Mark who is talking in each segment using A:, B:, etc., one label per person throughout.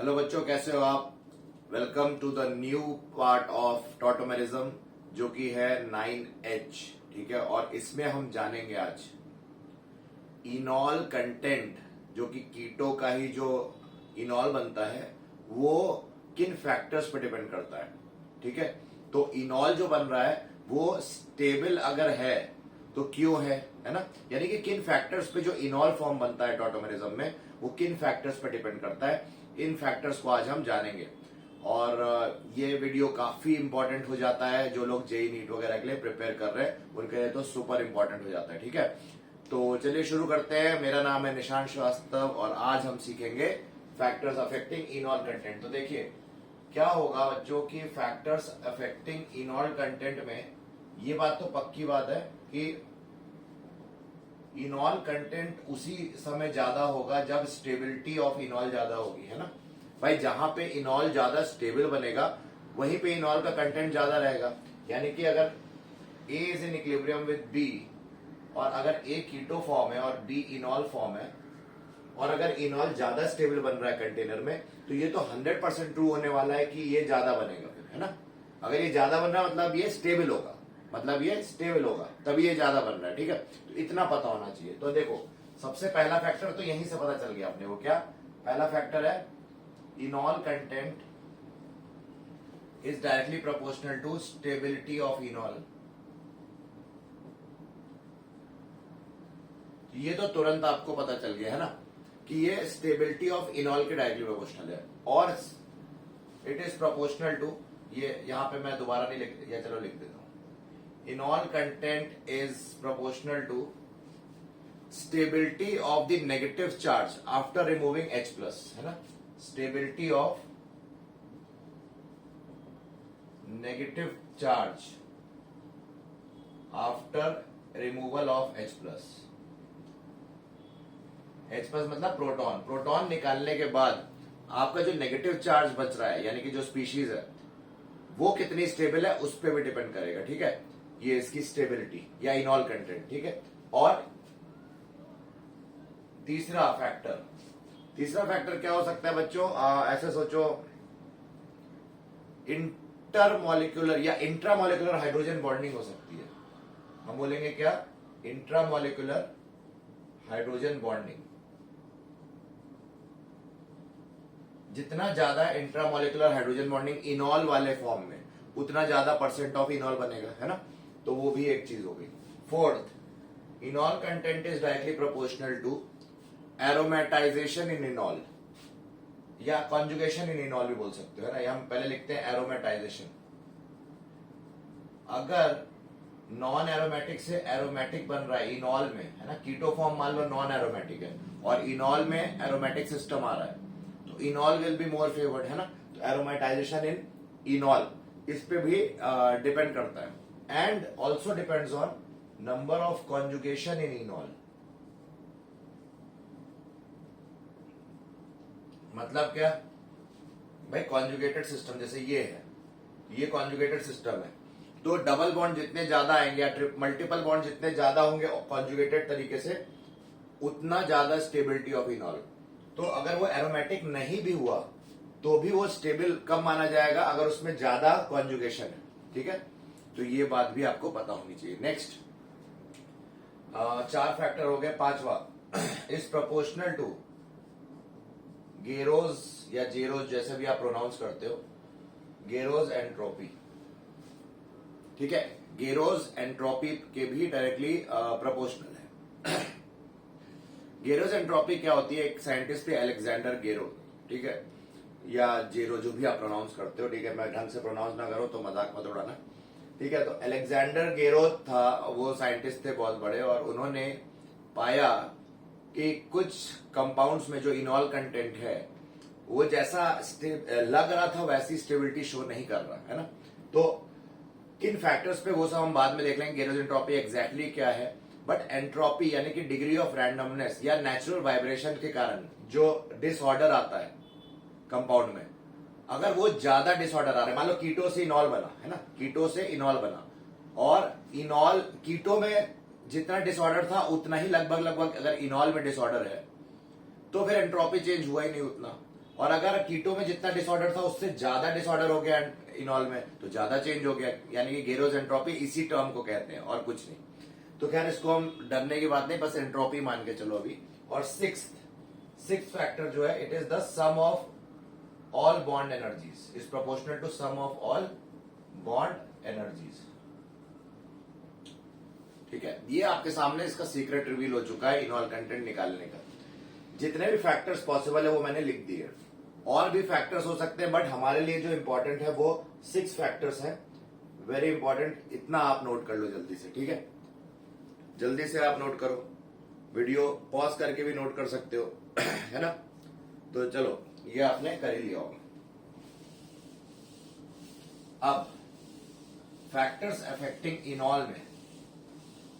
A: Hello बच्चों, कैसे हो आप। Welcome to the new part of tautomerism जो कि है 9H। ठीक है, और इसमें हम जानेंगे आज इनॉल कंटेंट, जो कि कीटो का ही जो इनॉल बनता है वो किन फैक्टर्स पर डिपेंड करता है। ठीक है, तो इनॉल जो बन रहा है वो स्टेबल अगर है तो क्यों है ना, यानी कि किन फैक्टर्स पे जो इनॉल फॉर्म बनता है टॉटोमेरिज्म में वो किन फैक्टर्स पर डिपेंड करता है। इन फैक्टर्स को आज हम जानेंगे और ये वीडियो काफी इंपॉर्टेंट हो जाता है। जो लोग जेई नीट वगैरह के लिए प्रिपेयर कर रहे हैं उनके लिए तो सुपर इंपॉर्टेंट हो जाता है। ठीक है, तो चलिए शुरू करते हैं। मेरा नाम है निशांत श्रीवास्तव और आज हम सीखेंगे फैक्टर्स अफेक्टिंग इनॉल कंटेंट। तो देखिए क्या होगा बच्चों की फैक्टर्स अफेक्टिंग इनॉल कंटेंट में ये बात तो पक्की बात है कि इनॉल कंटेंट उसी समय ज्यादा होगा जब स्टेबिलिटी ऑफ इनॉल ज्यादा होगी, है ना भाई। जहां पे इनॉल ज्यादा स्टेबल बनेगा वहीं पे इनॉल का कंटेंट ज्यादा रहेगा। यानी कि अगर A is in equilibrium with B और अगर A कीटो फॉर्म है और B इनॉल फॉर्म है और अगर इनॉल ज्यादा स्टेबल बन रहा है कंटेनर में तो ये तो 100% ट्रू होने वाला है कि ये ज्यादा बनेगा फिर, है ना। अगर ये ज्यादा बन रहा है मतलब ये स्टेबल होगा, तभी ये ज्यादा बन रहा है। ठीक है, तो इतना पता होना चाहिए। तो देखो सबसे पहला फैक्टर तो यहीं से पता चल गया अपने को। क्या पहला फैक्टर है, enol content is directly proportional to stability of enol. ये तो तुरंत आपको पता चल गया है ना कि ये स्टेबिलिटी ऑफ इनॉल के डायरेक्टली प्रोपोर्शनल है और इट इज प्रोपोर्शनल टू, ये यहां पे मैं दोबारा नहीं लिख, या चलो लिख देता हूं, enol content is proportional to stability of the negative charge after removing H plus, है ना। Stability of negative charge after removal of H plus. H plus मतलब प्रोटॉन निकालने के बाद आपका जो नेगेटिव चार्ज बच रहा है यानी कि जो स्पीशीज है वो कितनी स्टेबल है उस पर भी डिपेंड करेगा। ठीक है, ये इसकी स्टेबिलिटी या इनॉल कंटेंट। ठीक है, और तीसरा फैक्टर क्या हो सकता है बच्चों, ऐसे सोचो इंटरमॉलिक्यूलर या इंट्रामॉलिक्यूलर हाइड्रोजन बॉन्डिंग हो सकती है। हम बोलेंगे क्या, इंट्रामॉलिक्यूलर हाइड्रोजन बॉन्डिंग। जितना ज्यादा इंट्रामॉलिक्यूलर हाइड्रोजन बॉन्डिंग इनॉल वाले फॉर्म में उतना ज्यादा परसेंट ऑफ इनॉल बनेगा, है ना। तो वो भी एक चीज हो गई। Fourth, enol content is directly proportional to aromatization in enol या कॉन्जुगेशन इन इनॉल भी बोल सकते हो, है ना। या हम पहले लिखते हैं एरोमेटाइजेशन। अगर नॉन एरोमेटिक से एरोमेटिक बन रहा है इनॉल में, है ना, कीटो फॉर्म मान लो नॉन एरोमेटिक है और इनॉल में एरोमेटिक सिस्टम आ रहा है तो इनॉल विल बी मोर फेवर्ड, है ना। तो एरोमेटाइजेशन इन इनॉल इस पे भी डिपेंड करता है and also depends on number of conjugation in इनॉल। मतलब क्या भाई, कॉन्जुगेटेड सिस्टम जैसे ये है, ये कॉन्जुगेटेड सिस्टम है तो डबल बॉन्ड जितने ज्यादा आएंगे या मल्टीपल बॉन्ड जितने ज्यादा होंगे कॉन्जुगेटेड तरीके से उतना ज्यादा स्टेबिलिटी ऑफ इनॉल। तो अगर वो एरोमेटिक नहीं भी हुआ तो भी वो स्टेबल कब माना जाएगा अगर उसमें ज्यादा कॉन्जुगेशन है। ठीक है, तो ये बात भी आपको पता होनी चाहिए। नेक्स्ट 4 फैक्टर हो गए। पांचवा, इज प्रोपोर्शनल टू गेरोज या जेरोज जैसे भी आप प्रोनाउंस करते हो, गेरोज एंट्रोपी। ठीक है, गेरोज एंट्रोपी के भी डायरेक्टली प्रोपोर्शनल है। गेरोज एंट्रोपी क्या होती है, एक साइंटिस्ट थे अलेक्जेंडर गेरो, ठीक है, या जेरो जो भी आप प्रोनाउंस करते हो। ठीक है, मैं ढंग से प्रोनाउंस ना करो तो मजाक मत उड़ाना। ठीक है, तो अलेक्जेंडर गेरो था, वो साइंटिस्ट थे बहुत बड़े और उन्होंने पाया कि कुछ कंपाउंड्स में जो इनॉल कंटेंट है वो जैसा लग रहा था वैसी स्टेबिलिटी शो नहीं कर रहा, है ना। तो किन फैक्टर्स पे वो सब हम बाद में देख लेंगे, गेरोज एंट्रोपी एग्जैक्टली क्या है। बट एंट्रोपी यानी कि डिग्री ऑफ रैंडमनेस या नेचुरल वाइब्रेशन के कारण जो डिसऑर्डर आता है कंपाउंड में, अगर वो ज्यादा डिसऑर्डर आ रहा है, मान लो कीटो से इनॉल बना, है ना, कीटो से इनॉल बना और इनॉल कीटो में जितना डिसऑर्डर था उतना ही लगभग अगर इनॉल में डिसऑर्डर है तो फिर एंट्रोपी चेंज हुआ ही नहीं उतना। और अगर कीटो में जितना डिसऑर्डर था उससे ज्यादा डिसऑर्डर हो गया इनॉल में, तो ज्यादा चेंज हो गया, यानी कि गेरोज एंट्रोपी इसी टर्म को कहते हैं और कुछ नहीं। तो खैर इसको हम डरने की बात नहीं, बस एंट्रोपी मान के चलो अभी। और सिक्स्थ फैक्टर जो है, it is the sum of all bond energies is proportional to sum of all bond energies. ठीक है, ये आपके सामने इसका सीक्रेट रिवील हो चुका है इनॉल कंटेंट निकालने का। जितने भी फैक्टर्स पॉसिबल है वो मैंने लिख दिए, और भी फैक्टर्स हो सकते हैं, बट हमारे लिए जो इंपॉर्टेंट है वो 6 फैक्टर्स हैं, वेरी इंपॉर्टेंट। इतना आप नोट कर लो जल्दी से, ठीक है, जल्दी से आप नोट करो, वीडियो पॉज करके भी नोट कर सकते हो है ना। तो चलो, ये आपने कर ही लिया होगा। अब फैक्टर्स अफेक्टिंग इनॉल में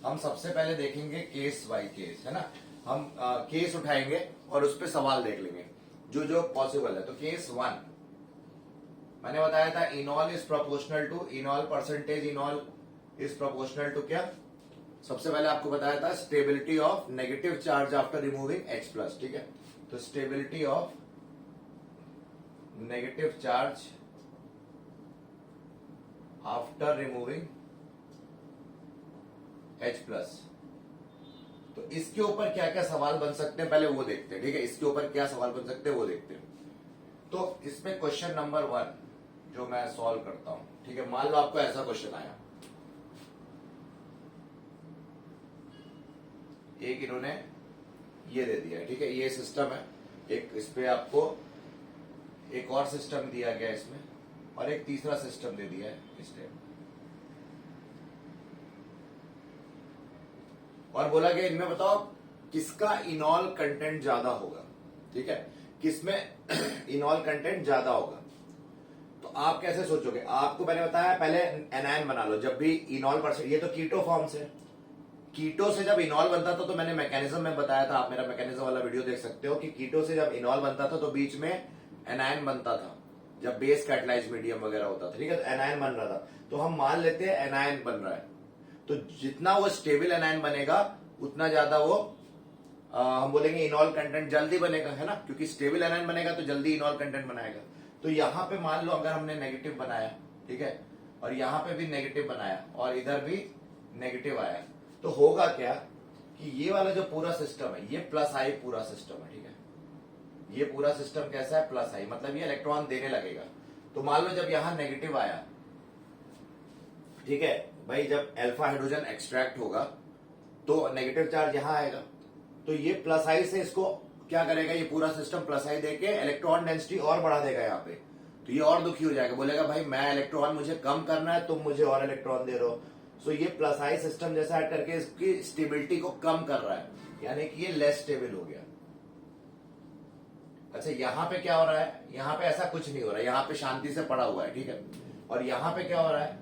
A: हम सबसे पहले देखेंगे केस बाय केस, है ना। हम केस उठाएंगे और उस पर सवाल देख लेंगे जो जो पॉसिबल है। तो केस 1 मैंने बताया था, enol is proportional to, enol percentage enol is proportional to क्या, सबसे पहले आपको बताया था stability of negative charge after removing H+, ठीक है। तो stability of negative charge after removing H+, तो इसके ऊपर क्या क्या सवाल बन सकते हैं पहले वो देखते हैं, ठीक है। इसके ऊपर क्या सवाल बन सकते हैं वो देखते हैं। तो इसमें क्वेश्चन नंबर 1 जो मैं सॉल्व करता हूं, ठीक है। मान लो आपको ऐसा क्वेश्चन आया, एक इन्होंने ये दे दिया है, ठीक है, ये सिस्टम है एक, इस पे आपको एक और सिस्टम दिया गया इसमें, और एक तीसरा सिस्टम दे दिया है इस टाइप, और बोला गया इनमें बताओ किसका इनॉल कंटेंट ज्यादा होगा, ठीक है, किसमें इनॉल कंटेंट ज्यादा होगा। तो आप कैसे सोचोगे, आपको मैंने बताया पहले एनायन बना लो। जब भी इनॉल परसेंट, ये तो कीटो फॉर्म से, कीटो से जब इनॉल बनता था तो मैंने मैकेनिज्म में बताया था, आप मेरा मैकेनिज्म वाला वीडियो देख सकते हो, कि कीटो से जब इनॉल बनता था तो बीच में एनायन बनता था, जब बेस कैटलाइज मीडियम वगैरह होता था, ठीक है, तो एनायन बन रहा था। तो हम मान लेते हैं एनायन बन रहा है, तो जितना वो स्टेबल एनायन बनेगा उतना ज्यादा वो हम बोलेंगे इनॉल कंटेंट जल्दी बनेगा, है ना, क्योंकि स्टेबल एनायन बनेगा तो जल्दी इनॉल कंटेंट बनाएगा। तो यहां पे मान लो अगर हमने नेगेटिव बनाया, ठीक है, और यहां पे भी नेगेटिव बनाया और इधर भी नेगेटिव आया, तो होगा क्या कि ये वाला जो पूरा सिस्टम है ये प्लस आई पूरा सिस्टम है, ठीक है। ये पूरा सिस्टम कैसा है, प्लस आई, मतलब ये इलेक्ट्रॉन देने लगेगा। तो मान लो जब यहां नेगेटिव आया, ठीक है भाई, जब अल्फा हाइड्रोजन एक्सट्रैक्ट होगा तो नेगेटिव चार्ज यहां आएगा, तो ये प्लस आई से इसको क्या करेगा, ये पूरा सिस्टम प्लस आई देके इलेक्ट्रॉन डेंसिटी और बढ़ा देगा यहाँ पे। तो ये और दुखी हो जाएगा, बोलेगा भाई मैं इलेक्ट्रॉन मुझे कम करना है, तुम मुझे और इलेक्ट्रॉन दे रहे हो। सो ये प्लस आई सिस्टम जैसा ऐड करके इसकी स्टेबिलिटी को कम कर रहा है, यानी कि ये लेस स्टेबल हो गया। अच्छा, यहां पे क्या हो रहा है, यहां पे ऐसा कुछ नहीं हो रहा है, यहां पे शांति से पड़ा हुआ है, ठीक है। और यहां पे क्या हो रहा है,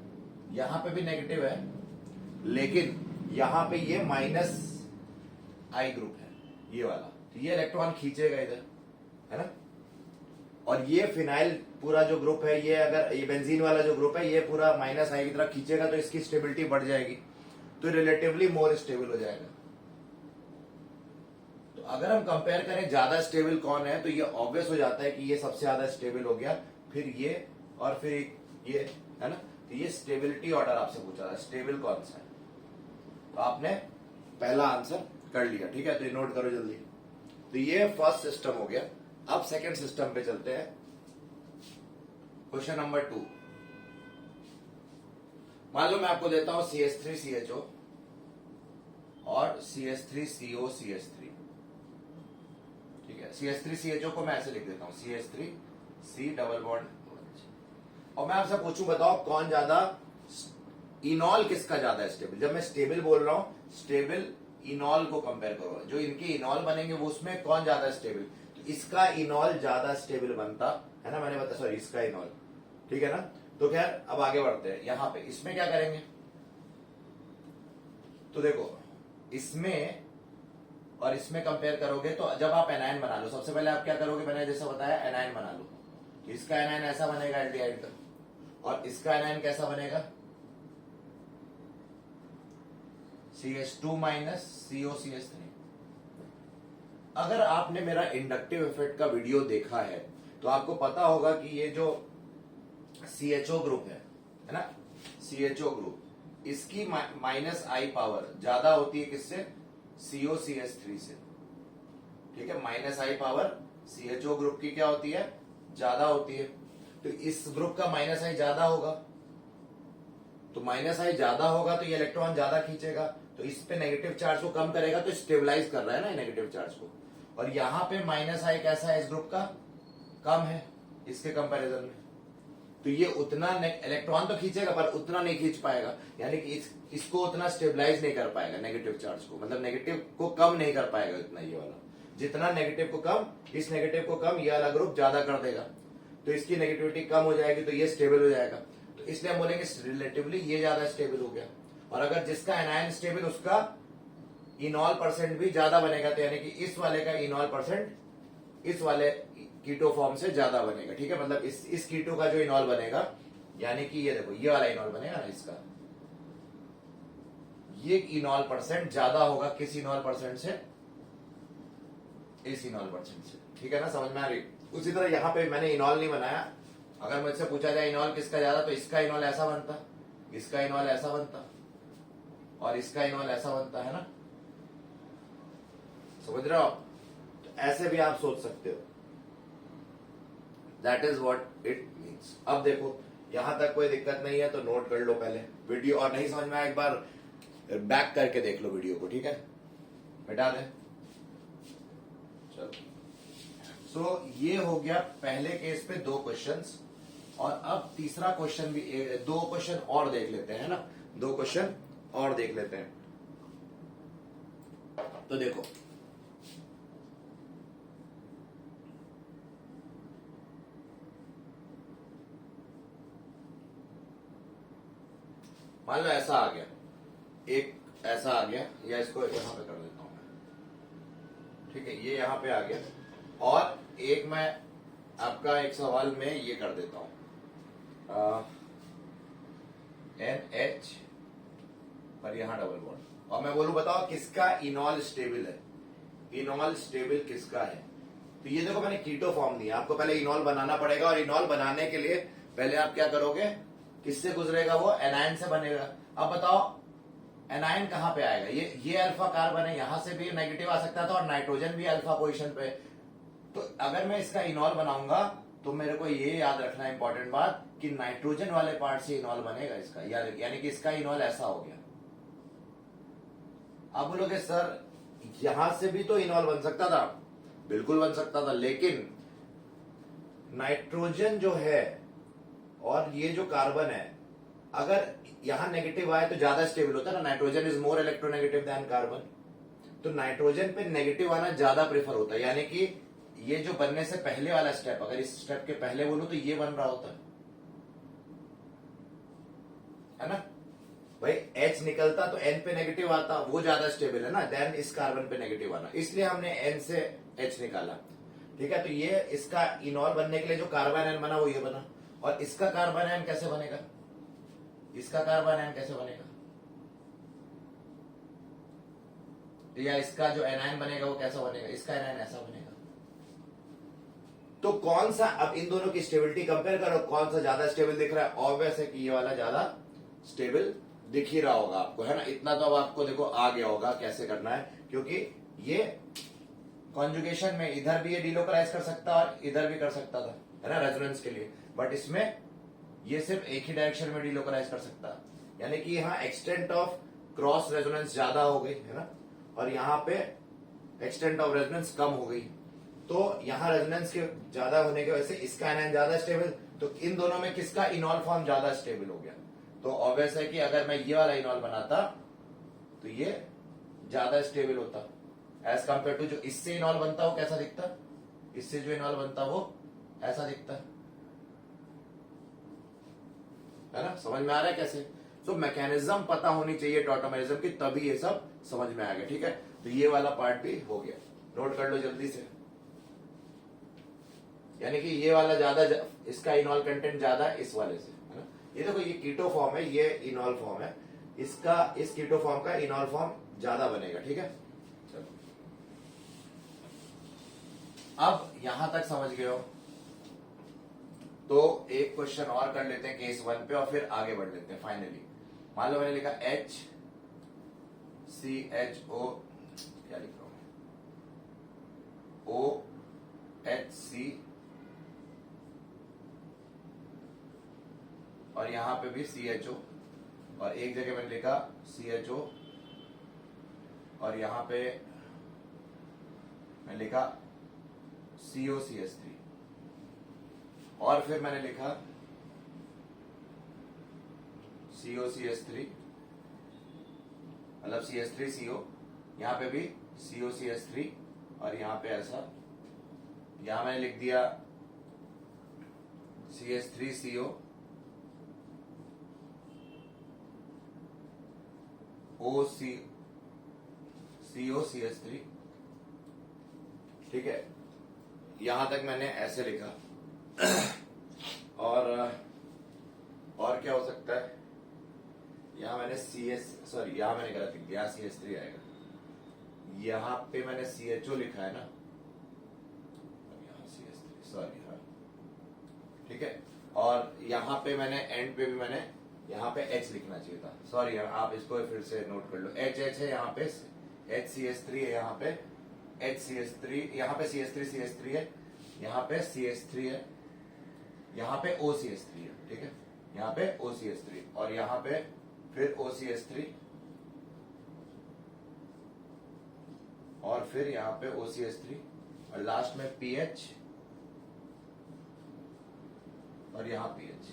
A: यहां पे भी नेगेटिव है, लेकिन यहां पे ये माइनस आई ग्रुप है, ये वाला, तो ये इलेक्ट्रॉन खींचेगा इधर, है ना। और ये फिनाइल पूरा जो ग्रुप है, ये अगर ये बेंजीन वाला जो ग्रुप है ये पूरा माइनस आई की तरफ खींचेगा, तो इसकी स्टेबिलिटी बढ़ जाएगी, तो रिलेटिवली मोर स्टेबल हो जाएगा। तो अगर हम कंपेयर करें ज्यादा स्टेबल कौन है, तो ये ऑब्वियस हो जाता है कि ये सबसे ज्यादा स्टेबल हो गया, फिर ये, और फिर ये, है ना। तो ये स्टेबिलिटी ऑर्डर आपसे पूछा था, स्टेबल कौन सा है, तो आपने पहला आंसर कर लिया, ठीक है। तो ये नोट करो जल्दी। तो ये फर्स्ट सिस्टम हो गया। अब सेकंड सिस्टम पे चलते हैं। क्वेश्चन नंबर 2, मान लो मैं आपको देता हूं CH3CHO और CH3COCH3, ठीक है। CH3CHO को मैं ऐसे लिख देता हूं, CH3C डबल बॉन्ड, और मैं आपसे पूछूं बताओ कौन ज्यादा, इनॉल किसका ज्यादा स्टेबल। जब मैं स्टेबल बोल रहा हूं, स्टेबल इनॉल को कंपेयर करो, जो इनके इनॉल बनेंगे वो उसमें कौन ज्यादा स्टेबल, तो इसका इनॉल ज्यादा स्टेबल बनता है ना, मैंने बताया, सॉरी इसका इनॉल, ठीक है ना। तो खैर अब आगे बढ़ते हैं, यहां पे इसमें क्या करेंगे, तो देखो इसमें और इसमें कंपेयर करोगे, तो जब आप एनायन बना लो, सबसे पहले आप क्या करोगे, मैंने जैसा बताया एनायन बना लो, तो इसका एनायन ऐसा बनेगा एल्डिहाइड का, और इसका एनायन कैसा बनेगा, CH2 माइनस COCH3। अगर आपने मेरा इंडक्टिव इफेक्ट का वीडियो देखा है तो आपको पता होगा कि ये जो CHO ग्रुप है ना, CHO ग्रुप, इसकी माइनस आई पावर ज्यादा होती है किससे? COCH3 से। ठीक है, माइनस आई पावर CHO ग्रुप की क्या होती है? ज्यादा होती है। तो इस ग्रुप का माइनस आई ज्यादा होगा, तो माइनस आई ज्यादा होगा तो ये इलेक्ट्रॉन ज्यादा खींचेगा, तो इस पे नेगेटिव चार्ज को कम करेगा, तो स्टेबलाइज कर रहा है ना नेगेटिव चार्ज को। और यहां पे माइनस आई कैसा है इस ग्रुप का? कम है इसके कंपैरिजन में, तो ये उतना इलेक्ट्रॉन तो खींचेगा पर उतना नहीं खींच पाएगा, यानी कि इसको उतना स्टेबलाइज नहीं कर पाएगा नेगेटिव चार्ज को, मतलब नेगेटिव को कम नहीं कर पाएगा इतना ये वाला। जितना नेगेटिव को कम, इस नेगेटिव को कम ये वाला ग्रुप ज्यादा कर देगा, तो इसकी नेगेटिविटी कम हो जाएगी, तो ये स्टेबल हो जाएगा। तो इसलिए हम बोलेंगे रिलेटिवली ये ज्यादा स्टेबल हो गया। और अगर जिसका एनायन स्टेबल उसका इनॉल परसेंट भी ज्यादा बनेगा, तो यानी कि इस वाले का इनॉल परसेंट इस वाले कीटो फॉर्म से ज्यादा बनेगा। ठीक है, मतलब इस कीटो का जो इनॉल बनेगा, यानी कि ये देखो ये वाला इनॉल बनेगा ना इसका, ये इनॉल परसेंट ज्यादा होगा किस इनॉल परसेंट से? इस इनॉल परसेंट से। ठीक है ना, समझ में आ रही? उसी तरह यहां पे मैंने इनॉल नहीं बनाया, अगर मुझसे पूछा जाए इनॉल किसका ज्यादा, तो इसका इनॉल ऐसा बनता, इसका इनॉल ऐसा बनता, और इसका इनॉल ऐसा बनता है ना, समझ रहे हो आप? तो ऐसे भी आप सोच सकते हो, that is what it means. अब देखो यहां तक कोई दिक्कत नहीं है तो नोट कर लो पहले वीडियो, और नहीं समझ में आया एक बार बैक करके देख लो वीडियो को। ठीक है, मिटा दे। चलो, सो ये हो गया पहले केस पे 2 क्वेश्चंस, और अब तीसरा क्वेश्चन भी 2 क्वेश्चन और देख लेते हैं ना, 2 क्वेश्चन और देख लेते हैं। तो देखो मान लो ऐसा आ गया, एक ऐसा आ गया, या इसको यहां पे कर देता हूं मैं। ठीक है, ये यहां पे आ गया, और एक मैं आपका एक सवाल में ये कर देता हूं, NH पर यहां डबल बॉन्ड, और मैं बोलूं बताओ किसका इनॉल स्टेबल है? इनॉल स्टेबल किसका है? तो ये देखो मैंने कीटो फॉर्म दिया, आपको पहले इनॉल बनाना पड़ेगा, और इनॉल बनाने के लिए पहले आप क्या करोगे? किससे गुजरेगा वो? एनायन से बनेगा। अब बताओ एनायन कहां पे आएगा? ये अल्फा कार्बन है, यहां से भी नेगेटिव आ सकता था, और नाइट्रोजन भी अल्फा पोजीशन पे। तो अगर मैं इसका इनॉल बनाऊंगा तो मेरे को ये याद रखना इंपॉर्टेंट बात कि नाइट्रोजन वाले पार्ट से इनॉल बनेगा इसका, यानी कि इसका इनॉल ऐसा हो गया। आप बोलोगे सर यहां से भी तो इनॉल बन सकता था, बिल्कुल बन सकता था, लेकिन नाइट्रोजन जो है और ये जो कार्बन है, अगर यहां नेगेटिव आए तो ज्यादा स्टेबल होता है ना, nitrogen is more electronegative than carbon, तो नाइट्रोजन पे नेगेटिव आना ज्यादा प्रेफर होता है, यानी कि ये जो बनने से पहले वाला स्टेप, अगर इस स्टेप के पहले बोलूं तो ये बन रहा होता है ना भाई, H निकलता तो N पे नेगेटिव आता, वो ज्यादा स्टेबल है ना देन इस कार्बन पे नेगेटिव आना, इसलिए हमने N से H निकाला। ठीक है, तो ये इसका इनॉल बनने के लिए जो कार्बन एन बना वो ये बना, और इसका कार्बन एन कैसे बनेगा? इसका कार्बन एन कैसे बनेगा? या इसका जो एनायन बनेगा वो कैसा बनेगा? इसका एनायन ऐसा बनेगा। तो कौन सा, अब इन दोनों की स्टेबिलिटी कंपेयर करो, कौन सा ज्यादा स्टेबल दिख रहा है? ऑब्वियस है कि ये वाला ज्यादा स्टेबल दिख ही रहा होगा आपको, है ना? इतना तो अब आपको देखो आ गया होगा कैसे करना है, क्योंकि ये कॉन्जुगेशन में इधर भी ये डिलोकलाइज कर सकता और इधर भी कर सकता था, है ना, रेजोनेंस के लिए, बट इसमें ये सिर्फ एक ही डायरेक्शन में डिलोकलाइज कर सकता, यानी कि यहाँ एक्सटेंट ऑफ क्रॉस रेजोनेंस ज्यादा हो गई, है ना, और यहाँ पे एक्सटेंट ऑफ रेजोनेंस कम हो गई, तो यहाँ रेजोनेंस के ज्यादा होने की वजह से इसका एनायन ज्यादा स्टेबल, तो इन दोनों में किसका इनॉल फॉर्म ज्यादा स्टेबल हो गया? तो ऑब्वियस है कि अगर मैं ये वाला इनॉल बनाता तो ये ज्यादा स्टेबल होता एज कंपेयर टू जो इससे इनॉल बनता वो कैसा दिखता, इससे जो इनॉल बनता वो ऐसा दिखता है ना, समझ में आ रहा है कैसे? तो मैकेनिज्म पता होनी चाहिए टॉटोमेरिज्म की, तभी ये सब समझ में आ गया। ठीक है, तो ये वाला पार्ट भी हो गया, नोट कर लो जल्दी से, यानी कि ये वाला ज्यादा, इसका इनॉल कंटेंट ज्यादा इस वाले से, है ना। ये देखो ये कीटो फॉर्म है, ये इनॉल फॉर्म है, इसका इस कीटो फॉर्म का इनॉल फॉर्म ज्यादा बनेगा। ठीक है, चलो अब यहां तक समझ गए हो, तो एक क्वेश्चन और कर लेते हैं केस 1 पे और फिर आगे बढ़ लेते हैं फाइनली। मान लो मैंने लिखा HCHO, क्या लिख रहा हूं OHC, और यहां पे भी CHO, और एक जगह मैंने लिखा CHO, और यहां पे मैंने लिखा COCH3, और फिर मैंने लिखा COCH3 मतलब CH3CO, यहां पे भी COCH3, और यहां पे ऐसा, यहां मैंने लिख दिया CH3CO COCH3, ठीक है, यहां तक मैंने ऐसे लिखा। और क्या हो सकता है, यहां मैंने यहां मैंने गलत लिख दिया, CH3 आएगा, यहां पे मैंने CHO लिखा है ना, यहां CH3, सॉरी, हाँ ठीक है, और यहां पे मैंने एंड पे भी मैंने यहां पे H लिखना चाहिए था, सॉरी, आप इसको फिर से नोट कर लो, H है यहाँ पे, HCH3 है यहाँ पे, HCH3, यहाँ पे CH3 है, यहाँ पे CH3 है, यहाँ पे OCH3 है, ठीक है, यहाँ पे OCH3, और यहाँ पे फिर OCH3, और फिर यहाँ पे OCH3, और लास्ट में PH, और यहाँ PH।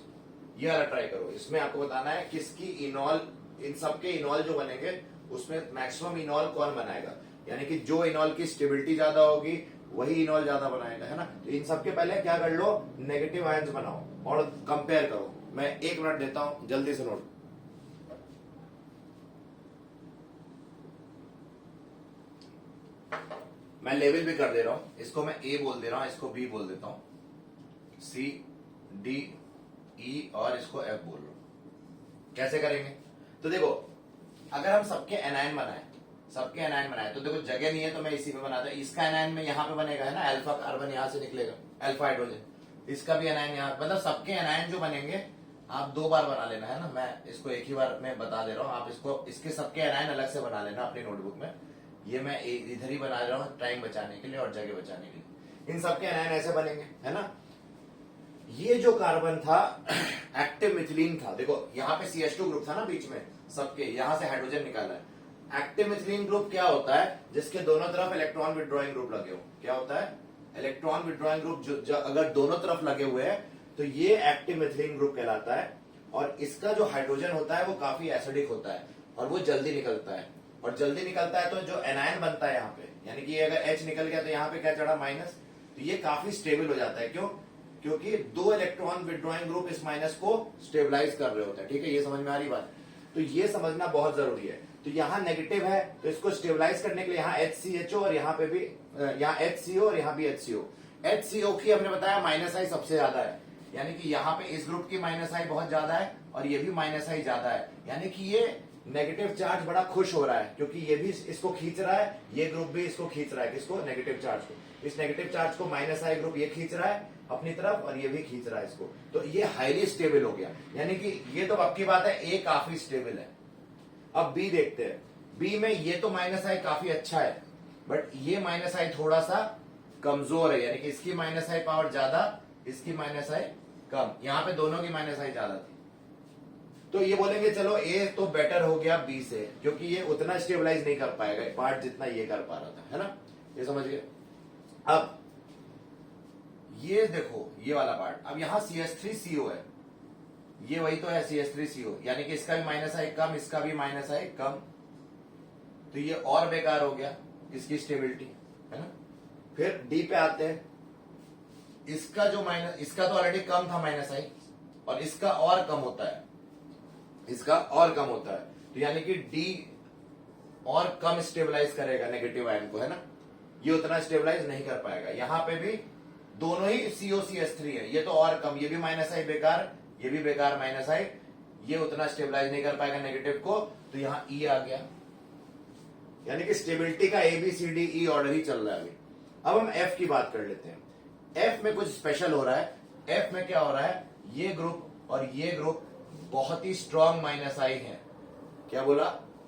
A: ये वाला ट्राई करो, इसमें आपको बताना है किसकी इनॉल, इन सबके इनॉल जो बनेंगे उसमें मैक्सिमम इनॉल कौन बनाएगा, यानी कि जो इनॉल की स्टेबिलिटी ज्यादा होगी वही इनॉल ज्यादा बनाएगा, है ना। तो इन सबके पहले क्या कर लो, नेगेटिव आयंस बनाओ और कंपेयर करो। मैं 1 मिनट देता हूं, जल्दी से नोट। मैं लेवल भी कर दे रहा हूं, इसको मैं A बोल दे रहा हूं, इसको B बोल देता हूं, C D E और इसको F बोल रहा हूं। कैसे करेंगे, तो देखो अगर हम सबके एनायन बनाए तो देखो जगह नहीं है तो मैं इसी में बनाता हूं। इसका एनायन में यहां पे बनेगा, है ना, अल्फा कार्बन यहां से निकलेगा, अल्फा हाइड्रोजन, इसका भी एनायन यहां, मतलब सबके एनायन जो बनेंगे आप 2 बार बना लेना, है ना। मैं इसको एक ही बार में बता दे रहा हूं, आप इसको इसके सबके एनायन अलग से बना लेना अपनी नोटबुक में। ये मैं इधर ही बना रहा हूं टाइम बचाने के लिए और जगह बचाने के लिए। इन सबके एनायन ऐसे बनेंगे, है ना। ये जो कार्बन था एक्टिव मिथिलीन था, देखो यहाँ पे CH2 ग्रुप था ना बीच में सबके, यहां से हाइड्रोजन निकाला है। एक्टिव मिथिलीन ग्रुप क्या होता है, जिसके दोनों तरफ इलेक्ट्रॉन विड्रॉइंग ग्रुप लगे हो। क्या होता है, इलेक्ट्रॉन विड्रॉइंग ग्रुप जो अगर दोनों तरफ लगे हुए हैं तो ये एक्टिव मिथिलीन ग्रुप कहलाता है। और इसका जो हाइड्रोजन होता है वो काफी एसिडिक होता है और वो जल्दी निकलता है, और जल्दी निकलता है तो जो एनायन बनता है यहाँ पे, यानी कि अगर H निकल गया तो यहाँ पे क्या चढ़ा, माइनस, तो ये काफी स्टेबल हो जाता है। क्यों, क्योंकि 2 इलेक्ट्रॉन विड्रॉइंग ग्रुप इस माइनस को स्टेबलाइज कर रहे होते हैं। ठीक है, ये समझ में आ रही बात, तो ये समझना बहुत जरूरी है। तो यहाँ नेगेटिव है तो इसको स्टेबलाइज करने के लिए यहाँ HCHO और यहाँ पे भी यहाँ HCO और यहाँ भी HCO। HCO की हमने बताया माइनस आई सबसे ज्यादा है, यानी कि यहाँ पे इस ग्रुप की माइनस आई बहुत ज्यादा है और ये भी माइनस आई ज्यादा है, यानी कि ये नेगेटिव चार्ज बड़ा खुश हो रहा है क्योंकि ये भी इसको खींच रहा है, ये ग्रुप भी इसको खींच रहा है, किसको, नेगेटिव चार्ज को। इस नेगेटिव चार्ज को माइनस आई ग्रुप ये खींच रहा है अपनी तरफ और ये भी खींच रहा है इसको, तो ये हाईली स्टेबल हो गया। यानी कि ये तो अब की बात है, ए काफी स्टेबल है। अब बी देखते हैं, बी में ये तो माइनस आई काफी अच्छा है बट ये माइनस आई थोड़ा सा कमजोर है, यानी कि इसकी माइनस आई पावर ज्यादा, इसकी माइनस आई कम, यहां पे दोनों की माइनस आई ज्यादा थी। तो ये बोलेंगे चलो ए तो बेटर हो गया बी से, क्योंकि ये उतना स्टेबलाइज नहीं कर पाएगा पार्ट जितना ये कर पा रहा था, है ना, ये समझ गए। अब ये देखो ये वाला पार्ट, अब यहां CH3CO है, ये वही तो है CH3CO, यानी कि इसका भी माइनस आई कम, इसका भी माइनस आई कम, तो ये और बेकार हो गया इसकी स्टेबिलिटी, है ना। फिर डी पे आते हैं, इसका जो माइनस, इसका तो ऑलरेडी कम था माइनस आई और इसका और कम होता है, इसका और कम होता है, तो यानी कि डी और कम स्टेबलाइज करेगा नेगेटिव आयन को, है ना, ये उतना स्टेबलाइज नहीं कर पाएगा। यहां पे भी दोनों ही COCH3 है, ये तो और कम, ये भी माइनस आई बेकार, ये भी बेकार माइनस आई, ये उतना स्टेबलाइज नहीं कर पाएगा नेगेटिव को, तो यहां E आ गया, यानी कि स्टेबिलिटी का ABCDE ऑर्डर ही चल रहा है अभी। अब हम F की बात कर लेते हैं। F में कुछ स्पेशल हो रहा है, एफ में क्या हो रहा है, ये ग्रुप और ये ग्रुप बहुत ही स्ट्रॉन्ग माइनस आई है। क्या बोला,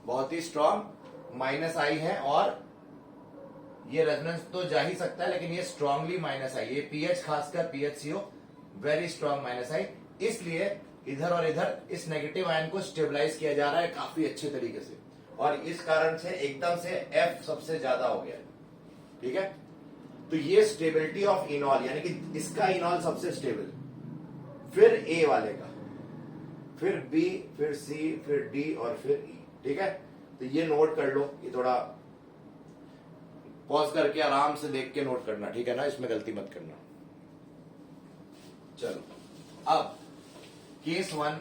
A: बहुत ही स्ट्रॉन्ग माइनस आई है, और ये रेजोनेंस तो जा ही सकता है लेकिन ये स्ट्रांगली माइनस आई, ये पीएच खासकर पीएचसीओ वेरी स्ट्रॉन्ग माइनस आई, इसलिए इधर और इधर इस नेगेटिव आयन को स्टेबलाइज किया जा रहा है काफी अच्छे तरीके से, और इस कारण से एकदम से एफ सबसे ज्यादा हो गया। ठीक है, तो ये स्टेबिलिटी ऑफ इनॉल, यानी कि इसका इनॉल सबसे स्टेबल, फिर ए वाले का, फिर बी, फिर सी, फिर डी और फिर ई। ठीक है, तो ये नोट कर लो, ये थोड़ा पॉज करके आराम से देख के नोट करना, ठीक है ना, इसमें गलती मत करना। चलो, अब case 1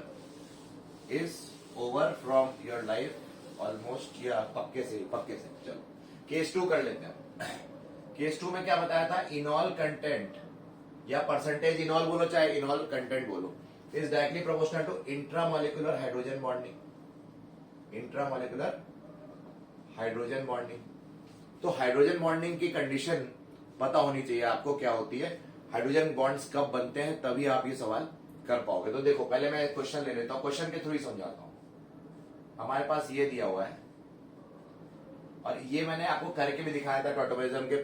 A: is over from your life almost, या पक्के से। चलो केस 2 कर लेते हैं। केस 2 में क्या बताया था, इनॉल कंटेंट या परसेंटेज इनॉल बोलो चाहे इनॉल कंटेंट बोलो, is directly proportional to intramolecular hydrogen bonding. Intramolecular hydrogen bonding, तो हाइड्रोजन बॉन्डिंग की कंडीशन पता होनी चाहिए आपको क्या होती है, हाइड्रोजन बॉन्ड्स कब बनते हैं, तभी आप ये सवाल कर पाओगे। तो देखो, पहले मैं क्वेश्चन ले लेता हूं, क्वेश्चन के थ्रू ही समझाता हूं। हमारे पास ये दिया हुआ है, और ये मैंने आपको करके भी दिखाया था टॉटोमेरिज्म के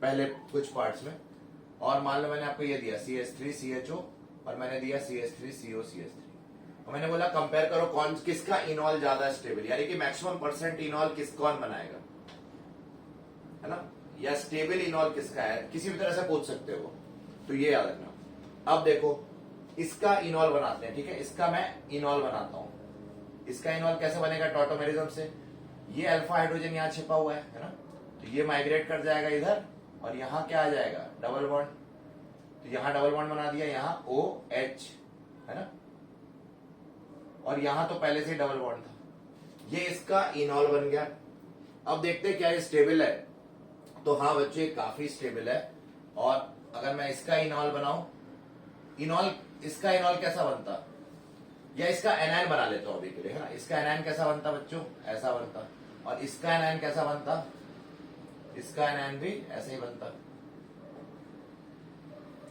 A: पहले कुछ पार्ट्स में, और मान लो मैंने आपको ये दिया CH3CHO और मैंने दिया CH3CO CH3, और मैंने बोला कंपेयर करो कौन किसका इनॉल ज्यादा स्टेबल, यानी कि मैक्सिमम परसेंट इनॉल कौन बनाएगा, है ना, या स्टेबल इनॉल किसका है, किसी भी तरह से पूछ सकते हो, तो ये याद रखना। अब देखो, इसका इनॉल बनाते हैं, ठीक है, इसका मैं इनॉल बनाता हूं। इसका इनॉल कैसे बनेगा, टॉटोमेरिज्म से। ये अल्फा हाइड्रोजन यहां छिपा हुआ है ना, तो ये माइग्रेट कर जाएगा इधर, और यहां क्या आ जाएगा, डबल बॉन्ड, तो यहां डबल बॉन्ड बना दिया, यहां OH, है ना, और यहां तो पहले से ही डबल बॉन्ड था, ये इसका इनॉल बन गया। अब देखते हैं क्या ये स्टेबल है, तो हाँ बच्चे काफी स्टेबल है। और अगर मैं इसका इनॉल बनाऊं, इनॉल, इसका इनॉल कैसा बनता, या इसका एनायन बना लेता हूं अभी के लिए, है ना, इसका एनायन कैसा बनता बच्चों, ऐसा बनता, और इसका एनायन कैसा बनता, इसका एनायन भी ऐसे ही बनता।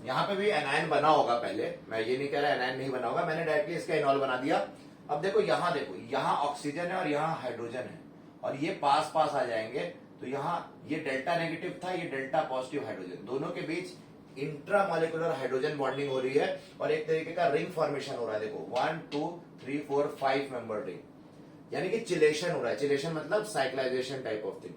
A: यहां पे भी एनायन बना होगा पहले, मैं ये नहीं कह रहा एनायन नहीं बना होगा, मैंने डायरेक्टली इसका इनॉल बना दिया। अब देखो, यहां ऑक्सीजन है और यहां हाइड्रोजन है, और ये पास पास आ जाएंगे, तो यहां ये डेल्टा नेगेटिव था, ये डेल्टा पॉजिटिव हाइड्रोजन, दोनों के बीच इंट्रामोलिकुलर हाइड्रोजन बॉन्डिंग हो रही है, और एक तरीके का रिंग फॉर्मेशन हो रहा है। देखो 1 2 3 4 5 मेंबर रिंग, यानी कि चिलेशन हो रहा है। चिलेशन मतलब साइक्लाइजेशन टाइप ऑफ थिंग,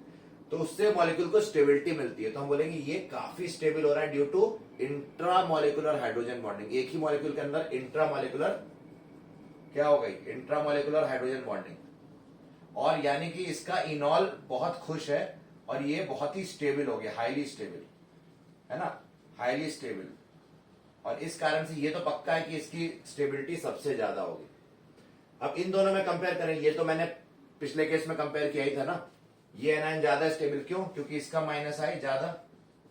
A: तो उससे मॉलिक्यूल को स्टेबिलिटी मिलती है, तो हम बोलेंगे ये काफी स्टेबल हो रहा है due to intramolecular hydrogen bonding. एक ही मॉलिक्यूल के अंदर इंट्रामोलिकुलर क्या हो गई, इंट्रामोलिकुलर हाइड्रोजन बॉन्डिंग, और यानी कि इसका इनॉल बहुत खुश है, और ये बहुत ही स्टेबल हो गया, हाईली स्टेबल, है ना, हाईली स्टेबल, और इस कारण से ये तो पक्का है कि इसकी स्टेबिलिटी सबसे ज्यादा होगी। अब इन दोनों में कंपेयर करें, ये तो मैंने पिछले केस में कंपेयर किया ही था ना, ये एनायन ज्यादा स्टेबल, क्यों, क्योंकि इसका माइनस आई ज्यादा,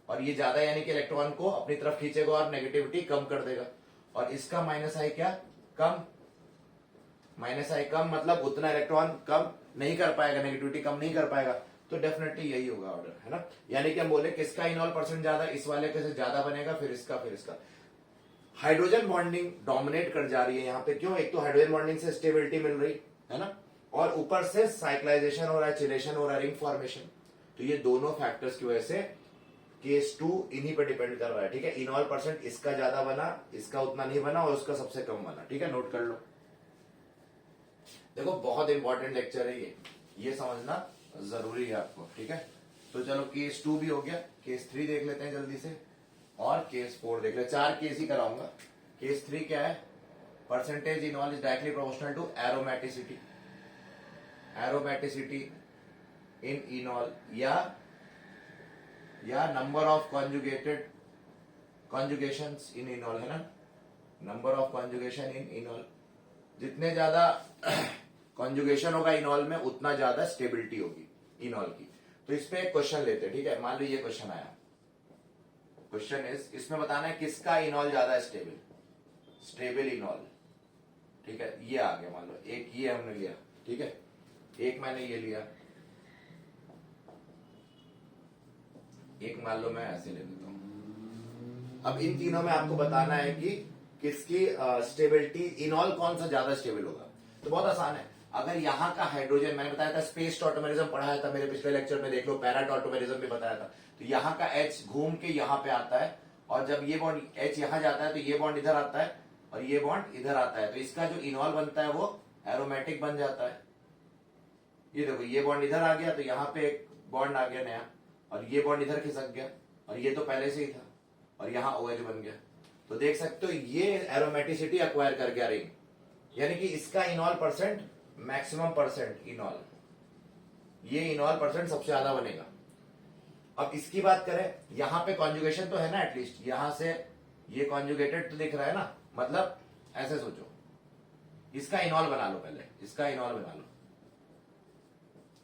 A: और ये ज्यादा यानी कि इलेक्ट्रॉन को अपनी तरफ खींचेगा और नेगेटिविटी कम कर देगा, और इसका माइनस आई क्या, कम, माइनस आई कम मतलब उतना इलेक्ट्रॉन कम नहीं कर पाएगा, नेगेटिविटी कम नहीं कर पाएगा, तो डेफिनेटली यही होगा ऑर्डर, है ना। यानी कि हम बोले किसका इनॉल परसेंट ज्यादा, इस वाले के से ज्यादा बनेगा, फिर इसका। हाइड्रोजन बॉन्डिंग डोमिनेट कर जा रही है यहाँ पे, क्यों, एक तो हाइड्रोजन बॉन्डिंग से स्टेबिलिटी मिल रही है ना, और ऊपर से साइक्लाइजेशन हो रहा है, चिलेशन हो रहा है, रिंग फॉर्मेशन, तो ये दोनों फैक्टर्स की वजह से केस 2 इन्हीं पर डिपेंड कर रहा है। ठीक है, इनॉल परसेंट इसका ज्यादा बना, इसका उतना नहीं बना, और उसका सबसे कम बना। ठीक है, नोट कर लो। देखो बहुत इंपॉर्टेंट लेक्चर है ये समझना जरूरी है आपको। ठीक है, तो चलो केस 2 भी हो गया, केस 3 देख लेते हैं जल्दी से, और केस 4 देख लेते, 4 केस ही कराऊंगा। केस 3 क्या है, percentage enol is directly proportional to aromaticity, aromaticity in enol, या number of conjugations in enol, है ना, number of conjugation in enol, जितने ज्यादा कॉन्जुगेशन होगा इनॉल में उतना ज्यादा स्टेबिलिटी होगी इनॉल की। तो इस पे एक क्वेश्चन लेते हैं। ठीक है, मान लो ये क्वेश्चन आया, क्वेश्चन इज, इसमें बताना है किसका इनॉल ज्यादा स्टेबल, स्टेबल इनॉल। ठीक है, ये आ गया, मान लो एक ये हमने लिया, ठीक है, एक मैंने ये लिया, एक मान लो मैं ऐसे ले लेता हूं, अब इन तीनों में आपको बताना है कि किसकी स्टेबिलिटी, इनॉल कौन सा ज्यादा स्टेबल होगा। तो बहुत आसान है, अगर यहाँ का हाइड्रोजन, मैंने बताया था स्पेस टॉटोमेरिज्म पढ़ाया था मेरे पिछले लेक्चर में, देख लो, पैरा टॉटोमेरिज्म भी बताया था। तो यहाँ का H घूम के यहाँ पे आता है, और जब ये बॉन्ड H यहाँ जाता है तो ये बॉन्ड इधर आता है और ये बॉन्ड इधर आता है, तो इसका जो इनॉल बनता है वो एरोमेटिक बन जाता है। ये देखो, ये बॉन्ड इधर आ गया तो यहाँ पे एक बॉन्ड आ गया नया, और ये बॉन्ड इधर खिसक गया, और ये तो पहले से ही था, और यहाँ OH बन गया। तो देख सकते हो ये एरोमेटिसिटी अक्वायर कर गया रिंग, यानी कि इसका इनॉल परसेंट मैक्सिमम परसेंट इनॉल, ये इनॉल परसेंट सबसे ज्यादा बनेगा। अब इसकी बात करें, यहां पे कॉन्जुगेशन तो है ना, एटलीस्ट यहां से ये कॉन्जुगेटेड तो दिख रहा है ना, मतलब ऐसे सोचो, इसका इनॉल बना लो, पहले इसका इनॉल बना लो।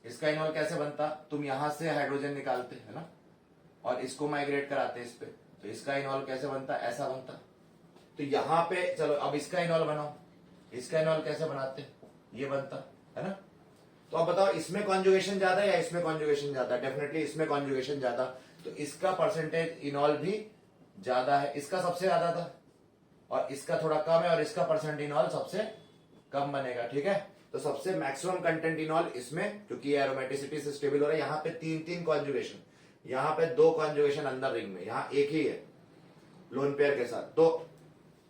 A: इसका इनॉल कैसे बनता, तुम यहां से हाइड्रोजन निकालते है ना, और इसको माइग्रेट कराते इस पे, तो इसका इनॉल कैसे बनता, ऐसा बनता। तो यहां पे चलो अब इसका इनॉल बनाओ, इसका इनॉल कैसे बनाते, ये बनता है ना। तो अब बताओ, इसमें कॉन्जुगेशन ज्यादा है या इसमें कॉन्जुगेशन ज्यादा, डेफिनेटली इसमें कॉन्जुगेशन ज्यादा, तो इसका परसेंटेज इनॉल भी ज्यादा है, इसका सबसे ज्यादा था, और इसका थोड़ा कम है, और इसका परसेंट इनॉल सबसे कम बनेगा, ठीक है। तो सबसे मैक्सिमम कंटेंट इनॉल इसमें, क्योंकि एरोमेटिसिटी से स्टेबल हो रहा है। यहाँ पे 3-3 कॉन्जुगेशन, यहाँ पे 2 कॉन्जुगेशन अंदर रिंग में, यहाँ एक ही है लोन पेयर के साथ, तो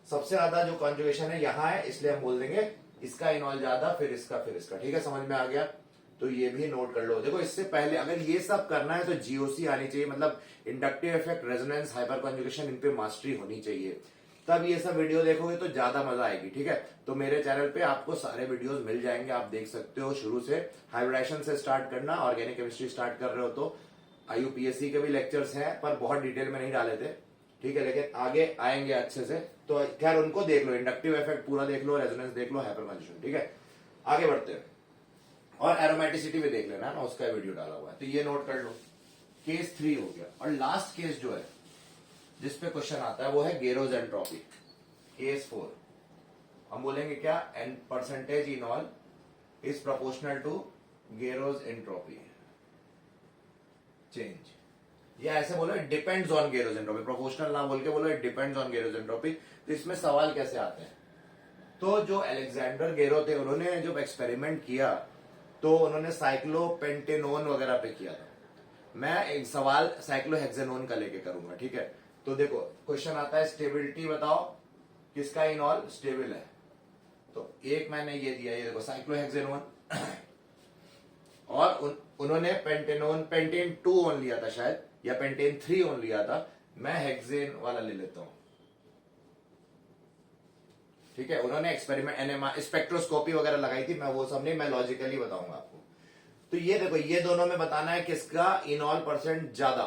A: सबसे ज्यादा जो कॉन्जुगेशन है यहाँ है, इसलिए हम बोल देंगे इसका इनॉल ज्यादा, फिर इसका, फिर इसका, ठीक है, समझ में आ गया। तो ये भी नोट कर लो। देखो, इससे पहले अगर ये सब करना है तो जीओसी आनी चाहिए, मतलब inductive effect, resonance, hyperconjugation, इन पे मास्टरी होनी चाहिए, तब ये सब वीडियो देखोगे तो ज्यादा मजा आएगी, ठीक है। तो मेरे चैनल पे आपको सारे वीडियोस मिल जाएंगे, आप देख सकते हो शुरू से, हाइब्रिडाइजेशन से स्टार्ट करना, ऑर्गेनिक केमिस्ट्री स्टार्ट कर रहे हो तो IUPAC के भी लेक्चर्स हैं, पर बहुत डिटेल में नहीं डाले थे, ठीक है, लेकिन आगे आएंगे अच्छे से। तो खैर उनको देख लो, इंडक्टिव इफेक्ट पूरा देख लो, रेजोनेंस देख लो, हाइपर कॉन्जुगेशन, ठीक है। आगे बढ़ते हैं, और एरोमेटिसिटी भी देख लेना ना, उसका वीडियो डाला हुआ है, तो ये नोट कर लो। केस 3 हो गया, और लास्ट केस जो है जिसपे क्वेश्चन आता है वो है गेरोज एंट्रोपी। केस 4 हम बोलेंगे क्या, and percentage enol is proportional to गेरोज एंट्रोपी चेंज, या ऐसे बोलो इट डिपेंड्स ऑन गेरोज एंट्रोपी, प्रोपोर्शनल ना बोल के बोलो इट डिपेंड्स ऑन गेरोज एंट्रोपी। तो इसमें सवाल कैसे आते हैं, तो जो अलेक्जेंडर गेरो थे, उन्होंने जब एक्सपेरिमेंट किया तो उन्होंने साइक्लोपेंटेनोन वगैरह पे किया था। मैं एक सवाल साइक्लोहेक्सेनोन का लेके करूंगा, ठीक है। तो देखो क्वेश्चन आता है, स्टेबिलिटी बताओ किसका इनॉल स्टेबल है, तो एक मैंने ये दिया, ये देखो साइक्लोहेक्सेनोन, और उन्होंने पेंटेन 2 ओन लिया था शायद, या पेंटेन 3 ओन लिया था, मैं हेक्सेन वाला ले लेता हूं, ठीक है। उन्होंने एक्सपेरिमेंट, एनएमआर, स्पेक्ट्रोस्कोपी वगैरह लगाई थी, मैं वो सब नहीं, मैं लॉजिकली बताऊंगा आपको। तो ये देखो, ये दोनों में बताना है किसका इनॉल परसेंट ज्यादा।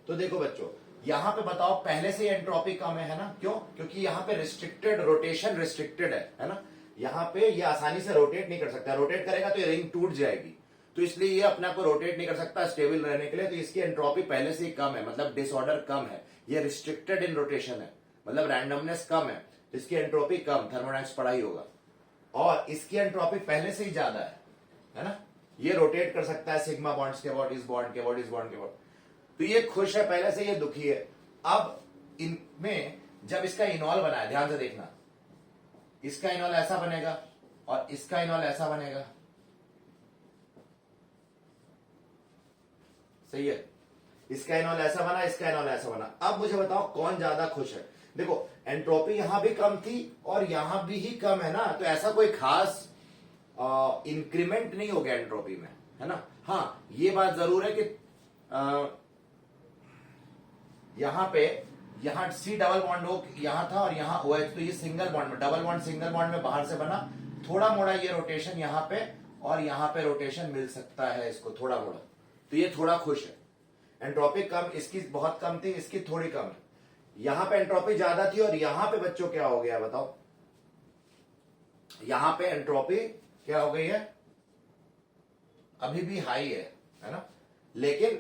A: तो देखो बच्चों, यहां पे बताओ, पहले से एंट्रोपी कम है ना, क्यों, क्योंकि यहां पे रिस्ट्रिक्टेड, रोटेशन रिस्ट्रिक्टेड है ना, यहां पे ये आसानी से रोटेट नहीं कर सकता, रोटेट करेगा तो ये रिंग टूट जाएगी, तो इसलिए ये अपने आप को रोटेट नहीं कर सकता स्टेबल रहने के लिए, तो इसकी एंट्रोपी पहले से ही कम है, मतलब डिसऑर्डर कम है, ये रिस्ट्रिक्टेड इन रोटेशन है, मतलब रैंडमनेस कम है, तो इसकी एंट्रोपी कम, थर्मोडायनेमिक्स पढ़ा ही होगा, और इसकी एंट्रोपी पहले से ही ज्यादा है ना, ये रोटेट कर सकता है सिग्मा बॉन्ड्स के अबाउट, इस बॉन्ड के अबाउट, इस बॉन्ड के अबाउट, तो ये खुश है पहले से, ये दुखी है। अब इनमें जब इसका इनॉल बना है, ध्यान से देखना, इसका इनॉल ऐसा बनेगा और इसका इनॉल ऐसा बनेगा, सही है, इसका इनॉल ऐसा बना, इसका इनॉल ऐसा बना। अब मुझे बताओ कौन ज्यादा खुश है। देखो एंट्रोपी यहां भी कम थी और यहां भी ही कम है ना, तो ऐसा कोई खास इंक्रीमेंट नहीं हो गया एंट्रोपी में, है ना। हाँ, ये बात जरूर है कि यहां पे, यहां C डबल बॉन्ड O यहां था और यहां OH, तो ये सिंगल बॉन्ड में, डबल बॉन्ड सिंगल बॉन्ड में बाहर से बना, थोड़ा मोड़ा ये रोटेशन यहां पे, और यहां पे रोटेशन मिल सकता है इसको थोड़ा मोड़ा, तो ये थोड़ा खुश है। एंट्रोपी कम, इसकी बहुत कम थी, इसकी थोड़ी कम है। यहां पे एंट्रोपी ज्यादा थी और यहां पे बच्चों क्या हो गया बताओ, यहां पे एंट्रोपी क्या हो गई है, अभी भी हाई है ना, लेकिन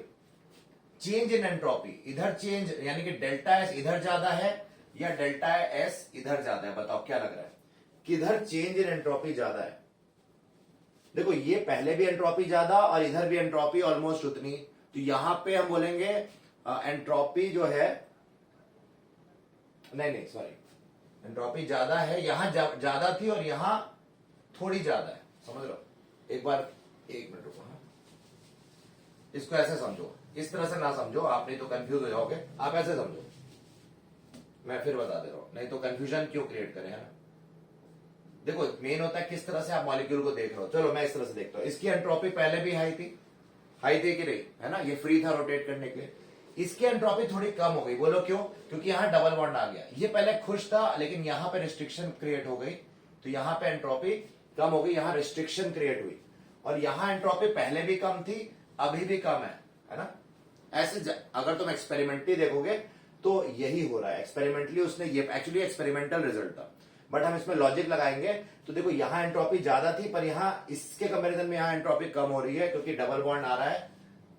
A: चेंज इन एंट्रोपी इधर चेंज, यानी कि डेल्टा एस इधर ज्यादा है या डेल्टा एस इधर ज्यादा है, बताओ क्या लग रहा है, किधर चेंज इन एंट्रोपी ज्यादा है। देखो ये पहले भी एंट्रोपी ज्यादा और इधर भी एंट्रोपी ऑलमोस्ट उतनी, तो यहां पे हम बोलेंगे एंट्रोपी जो है नहीं नहीं सॉरी, एंट्रोपी ज्यादा है, यहां ज्यादा थी और यहां थोड़ी ज्यादा है, समझ लो। एक बार 1 मिनट रुको। हाँ, इसको ऐसे समझो, इस तरह से ना समझो आप, नहीं तो कंफ्यूज हो जाओगे। आप ऐसे समझो, मैं फिर बता दे रहा हूं, नहीं तो कंफ्यूजन क्यों क्रिएट करें, है ना। देखो मेन होता है किस तरह से आप मॉलिक्यूल को देख रहे हो। चलो मैं इस तरह से देखता हूं, इसकी एंट्रोपी पहले भी हाई थी कि नहीं, है ना, ये फ्री था रोटेट करने के लिए। इसकी एंट्रोपी थोड़ी कम हो गई, बोलो क्यों? क्योंकि यहां डबल बॉन्ड आ गया। ये पहले खुश था लेकिन यहां पे रिस्ट्रिक्शन क्रिएट हो गई, तो यहां पे एंट्रोपी कम हो गई, यहां रिस्ट्रिक्शन क्रिएट हुई। और यहां एंट्रोपी पहले भी कम थी, अभी भी कम है ना। ऐसे अगर तुम एक्सपेरिमेंटली देखोगे तो यही हो रहा है। एक्सपेरिमेंटली उसने, ये एक्चुअली एक्सपेरिमेंटल रिजल्ट था, बट हम इसमें लॉजिक लगाएंगे तो देखो यहां एंट्रोपी ज्यादा थी, पर यहां इसके कंपैरिजन में यहां एंट्रोपी कम हो रही है, क्योंकि डबल बॉन्ड आ रहा है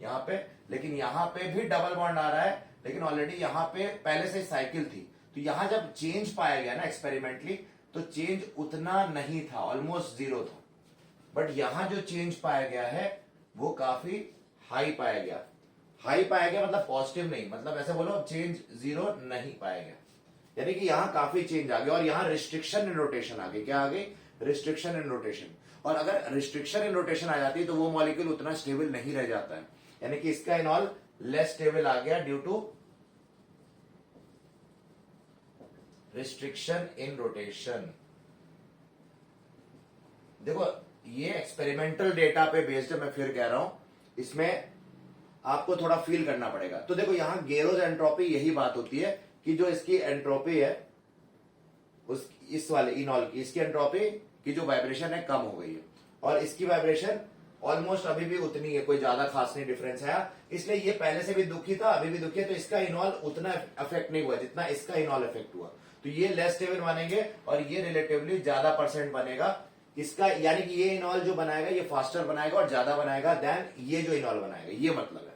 A: यहां पे, लेकिन यहां पे भी डबल बॉन्ड आ रहा है, लेकिन ऑलरेडी यहां पे पहले से साइकिल थी। तो यहां जब चेंज पाया गया ना एक्सपेरिमेंटली, तो चेंज उतना नहीं था, ऑलमोस्ट 0 था। बट यहां जो चेंज पाया गया है वो काफी हाई पाया गया। हाई पाया गया मतलब पॉजिटिव नहीं, मतलब ऐसे बोलो चेंज 0 नहीं पाया गया, यानी कि यहां काफी चेंज आ गया। और यहां रिस्ट्रिक्शन इन रोटेशन आ गई। क्या आ गई? Restriction in rotation. और अगर रिस्ट्रिक्शन इन रोटेशन आ जाती है तो वो मॉलिक्यूल उतना स्टेबल नहीं रह जाता है, यानी कि इसका इनॉल लेस स्टेबल आ गया due to restriction in rotation. देखो ये एक्सपेरिमेंटल डेटा पे बेस्ड है, मैं फिर कह रहा हूं, इसमें आपको थोड़ा फील करना पड़ेगा। तो देखो यहां गेरोज एंट्रोपी, यही बात होती है कि जो इसकी एंट्रोपी है उस इस वाले इनॉल की, इसकी एंट्रोपी की जो वाइब्रेशन है कम हो गई है, और इसकी वाइब्रेशन ऑलमोस्ट अभी भी उतनी है, कोई ज्यादा खास नहीं डिफरेंस है। इसलिए ये पहले से भी दुखी था, अभी भी दुखी है, तो इसका इनॉल उतना अफेक्ट नहीं हुआ जितना इसका इनॉल अफेक्ट हुआ। तो ये लेस स्टेबल बनेंगे और ये रिलेटिवली ज्यादा परसेंट बनेगा इसका, यानी कि ये इनॉल जो बनाएगा ये फास्टर बनाएगा और ज्यादा बनाएगा देन ये जो इनॉल बनाएगा, ये मतलब है।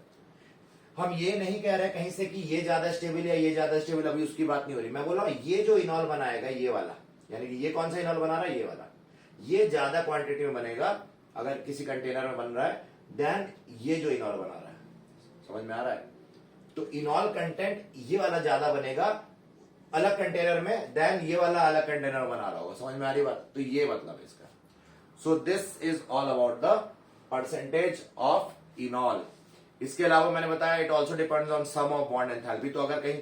A: हम ये नहीं कह रहे कहीं से कि ये ज्यादा स्टेबल या ये ज्यादा स्टेबल, अभी उसकी बात नहीं हो रही। मैं बोल रहा हूं ये जो इनॉल बनाएगा ये वाला, यानी कि ये कौन सा इनॉल बना रहा है, ये वाला, ये ज्यादा क्वांटिटी में बनेगा अगर किसी कंटेनर में बन रहा है देन ये जो इनॉल बना रहा है। समझ में आ रहा है? तो इनॉल कंटेंट ये वाला ज्यादा बनेगा अलग कंटेनर में देन ये वाला अलग कंटेनर बना रहा होगा। समझ में आ रही बात? तो ये मतलब है इसका। So this is all about the percentage of enol. इसके अलावा मैंने बताया it also depends on sum of bond enthalpy. तो अगर कहीं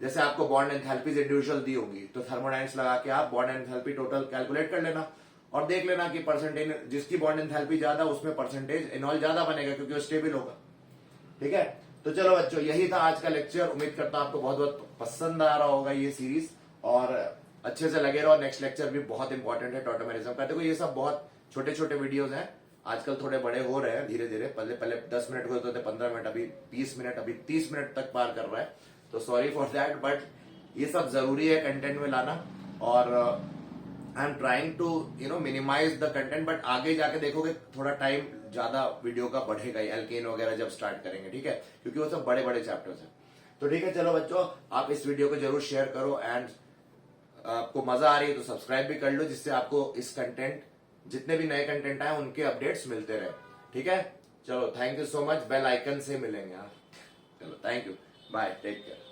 A: जैसे आपको बॉन्ड एंथैल्पीज इंडिविजुअल दी होंगी तो थर्मोडायनेमिक्स लगा के आप बॉन्ड एंथैल्पी टोटल कैलकुलेट कर लेना और देख लेना कि परसेंटेज, जिसकी बॉन्ड एंथैल्पी ज्यादा उसमें परसेंटेज इनॉल ज्यादा बनेगा, क्योंकि वो स्टेबल होगा। ठीक है, तो चलो बच्चों यही था आज का लेक्चर। उम्मीद करता हूं आपको बहुत बहुत पसंद आ रहा होगा ये सीरीज, और अच्छे से लगे रहो। नेक्स्ट लेक्चर भी बहुत इंपॉर्टेंट है टॉटोमेरिज्म का। देखो ये सब बहुत छोटे छोटे वीडियोज हैं, आजकल थोड़े बड़े हो रहे हैं धीरे धीरे। पहले 10 मिनट के होते थे, 15 मिनट, अभी 20 मिनट, अभी 30 मिनट तक पार कर रहा है। तो सॉरी फॉर दैट, बट ये सब जरूरी है कंटेंट में लाना। और I am trying to minimize the content, but आगे जाके देखोगे थोड़ा टाइम ज्यादा वीडियो का बढ़ेगा, एल्केन वगैरह जब स्टार्ट करेंगे। ठीक है, क्योंकि वो सब बड़े बड़े चैप्टर्स हैं। तो ठीक है, चलो बच्चों आप इस वीडियो को जरूर शेयर करो, एंड आपको मजा आ रही है तो सब्सक्राइब भी कर लो, जिससे आपको इस कंटेंट, जितने भी नए कंटेंट आए उनके अपडेट्स मिलते रहे। ठीक है, चलो thank you so much. Bell icon से मिलेंगे यार। चलो thank you, bye, take care.